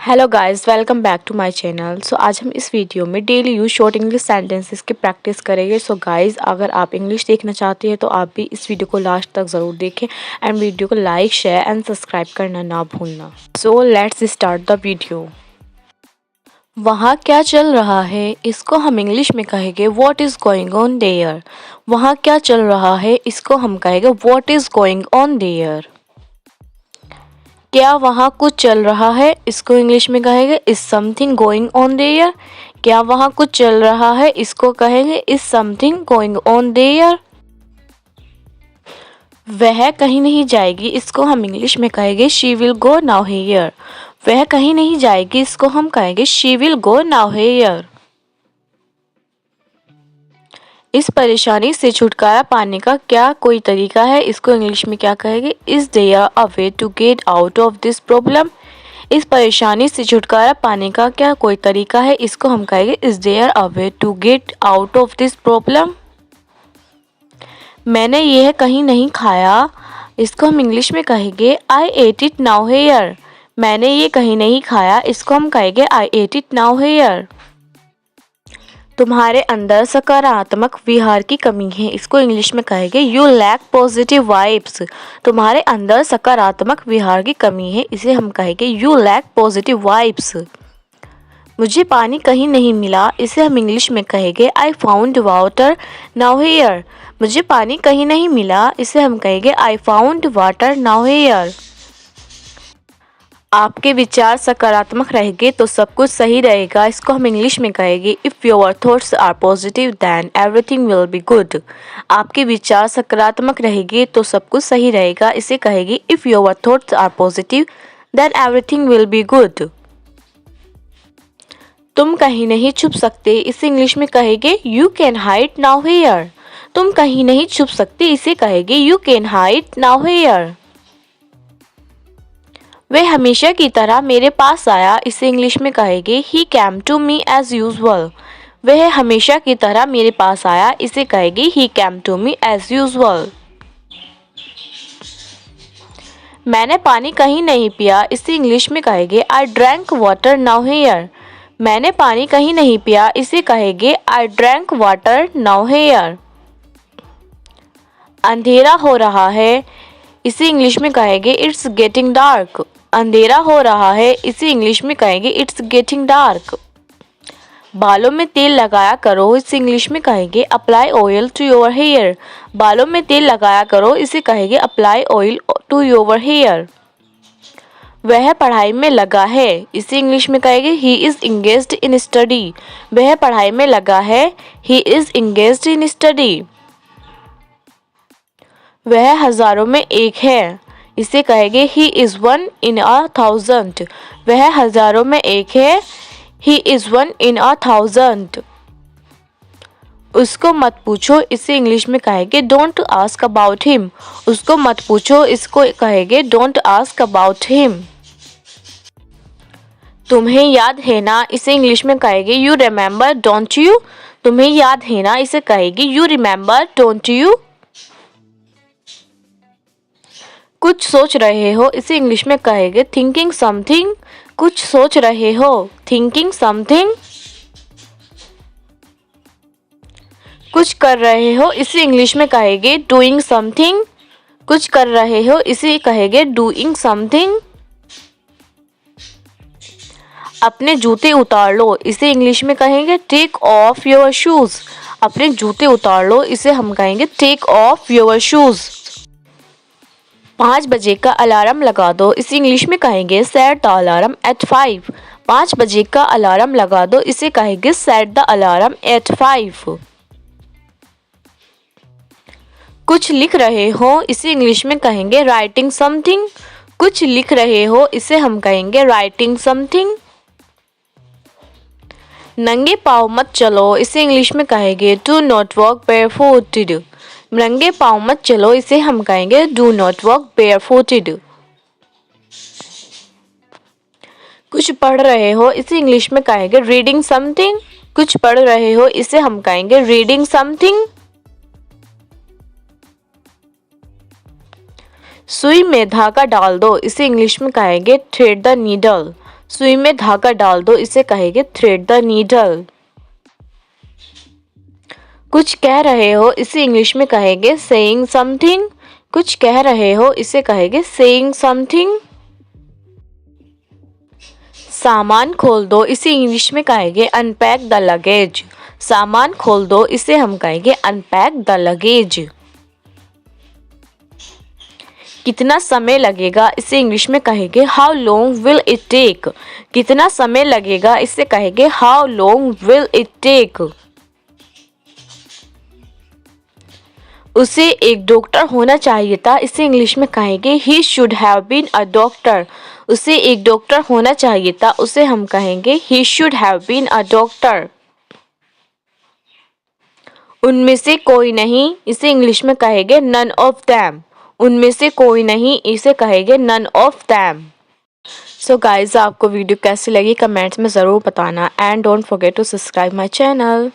Hello guys, welcome back to my channel. आज हम इस वीडियो में daily use short English sentences की प्रैक्टिस करेंगे। गाइस, अगर आप इंग्लिश देखना चाहते हैं तो आप भी इस वीडियो को लास्ट तक ज़रूर देखें एंड वीडियो को लाइक, शेयर एंड सब्सक्राइब करना ना भूलना। Let's start the video. वहाँ क्या चल रहा है, इसको हम इंग्लिश में कहेंगे what is going on their. वहाँ क्या चल रहा है, इसको हम कहेंगे what is going on their. क्या वहाँ कुछ चल रहा है, इसको इंग्लिश में कहेंगे is something going on their. क्या वहाँ कुछ चल रहा है, इसको कहेंगे is something going on their. वह कहीं नहीं जाएगी, इसको हम इंग्लिश में कहेंगे she will go now here. वह कहीं नहीं जाएगी, इसको हम कहेंगे she will go now here. इस परेशानी से छुटकारा पाने का क्या कोई तरीका है, इसको इंग्लिश में क्या कहेंगे is there a way to get out of this problem. इस परेशानी से छुटकारा पाने का क्या कोई तरीका है, इसको हम कहेंगे is there a way to get out of this problem. मैंने यह कहीं नहीं खाया, इसको हम इंग्लिश में कहेंगे आई एट इट नाउ हियर। मैंने ये कहीं नहीं खाया, इसको हम कहेंगे आई एट इट नाउ हियर। तुम्हारे अंदर सकारात्मक विहार की कमी है, इसको इंग्लिश में कहेंगे यू लैक पॉजिटिव वाइब्स। तुम्हारे अंदर सकारात्मक विहार की कमी है, इसे हम कहेंगे यू लैक पॉजिटिव वाइब्स। मुझे पानी कहीं नहीं मिला, इसे हम इंग्लिश में कहेंगे I found water now here. मुझे पानी कहीं नहीं मिला, इसे हम कहेंगे I found water now here. आपके विचार सकारात्मक रहेंगे तो सब कुछ सही रहेगा, इसको हम इंग्लिश में कहेंगे if your thoughts are positive then everything will be good. आपके विचार सकारात्मक रहेंगे तो सब कुछ सही रहेगा, इसे कहेगी if your thoughts are positive then everything will be good. तुम कहीं नहीं छुप सकते, इसे इंग्लिश में कहेंगे you can hide now here. तुम कहीं नहीं छुप सकते, इसे कहेंगे you can hide now here. वह हमेशा की तरह मेरे पास आया, इसे इंग्लिश में कहेंगे he came to me as usual. वह हमेशा की तरह मेरे पास आया, इसे कहेंगे he came to me as usual. मैंने पानी कहीं नहीं पिया, इसे इंग्लिश में कहेंगे I drank water now here. मैंने पानी कहीं नहीं पिया, इसे कहेंगे I drank water now here. अंधेरा हो रहा है, इसे इंग्लिश में कहेंगे इट्स गेटिंग डार्क। अंधेरा हो रहा है, इसे इंग्लिश में कहेंगे इट्स गेटिंग डार्क। बालों में तेल लगाया करो, इसे इंग्लिश में कहेंगे apply oil to your hair. बालों में तेल लगाया करो, इसे कहेंगे apply oil to your hair. वह पढ़ाई में लगा है, इसे इंग्लिश में कहेंगे he is engaged in study. वह पढ़ाई में लगा है, he is engaged in study. वह हजारों में एक है, इसे कहेंगे he is one in a thousand. वह हजारों में एक है, he is one in a thousand. उसको मत पूछो, इसे इंग्लिश में कहेंगे डोंट आस्क अबाउट हिम। उसको मत पूछो, इसको कहेंगे डोंट आस्क अबाउट हिम। तुम्हें याद है ना, इसे इंग्लिश में कहेंगे यू रिमेंबर डोंट यू। तुम्हें याद है ना, इसे कहेंगे यू रिमेंबर डोंट यू। कुछ सोच रहे हो, इसे इंग्लिश में कहेंगे थिंकिंग समथिंग। कुछ सोच रहे हो, थिंकिंग समथिंग। कुछ कर रहे हो, इसे इंग्लिश में कहेंगे डूइंग समथिंग। कुछ कर रहे हो, इसे कहेंगे डूइंग समथिंग। अपने जूते उतार लो, इसे इंग्लिश में कहेंगे टेक ऑफ योर शूज। अपने जूते उतार लो, इसे हम कहेंगे टेक ऑफ योर शूज। 5 बजे का अलार्म लगा दो, इसे इंग्लिश में कहेंगे सेट द अलार्म एट 5। 5 बजे का अलार्म लगा दो, इसे कहेंगे सेट द अलार्म एट 5। कुछ लिख रहे हो, इसे इंग्लिश में कहेंगे राइटिंग समथिंग। कुछ लिख रहे हो, इसे हम कहेंगे राइटिंग समथिंग। नंगे पाँव मत चलो, इसे इंग्लिश में कहेंगे डू नॉट वॉक बेयरफुटेड। नंगे पाँव मत चलो, इसे हम कहेंगे डू नॉट वॉक बेयरफुटेड। कुछ पढ़ रहे हो, इसे इंग्लिश में कहेंगे रीडिंग समथिंग। कुछ पढ़ रहे हो, इसे हम कहेंगे रीडिंग समथिंग। सुई में धागा डाल दो, इसे इंग्लिश में कहेंगे थ्रेड द नीडल। सुई में धागा डाल दो, इसे कहेंगे थ्रेड द नीडल। कुछ कह रहे हो, इसे इंग्लिश में कहेंगे सेइंग समथिंग। कुछ कह रहे हो, इसे कहेंगे सेइंग समथिंग। सामान खोल दो, इसे इंग्लिश में कहेंगे अनपैक द लगेज। सामान खोल दो, इसे हम कहेंगे अनपैक द लगेज। कितना समय लगेगा, इसे इंग्लिश में कहेंगे how long will it take. कितना समय लगेगा, इसे कहेंगे how long will it take. उसे एक डॉक्टर होना चाहिए था, इसे इंग्लिश में कहेंगे he should have been a doctor. उसे एक डॉक्टर होना चाहिए था, उसे हम कहेंगे he should have been a doctor. उनमें से कोई नहीं, इसे इंग्लिश में कहेंगे नन ऑफ देम। उनमें से कोई नहीं, इसे कहेंगे none of them. So guys, आपको वीडियो कैसी लगी कमेंट्स में ज़रूर बताना and don't forget to subscribe my channel.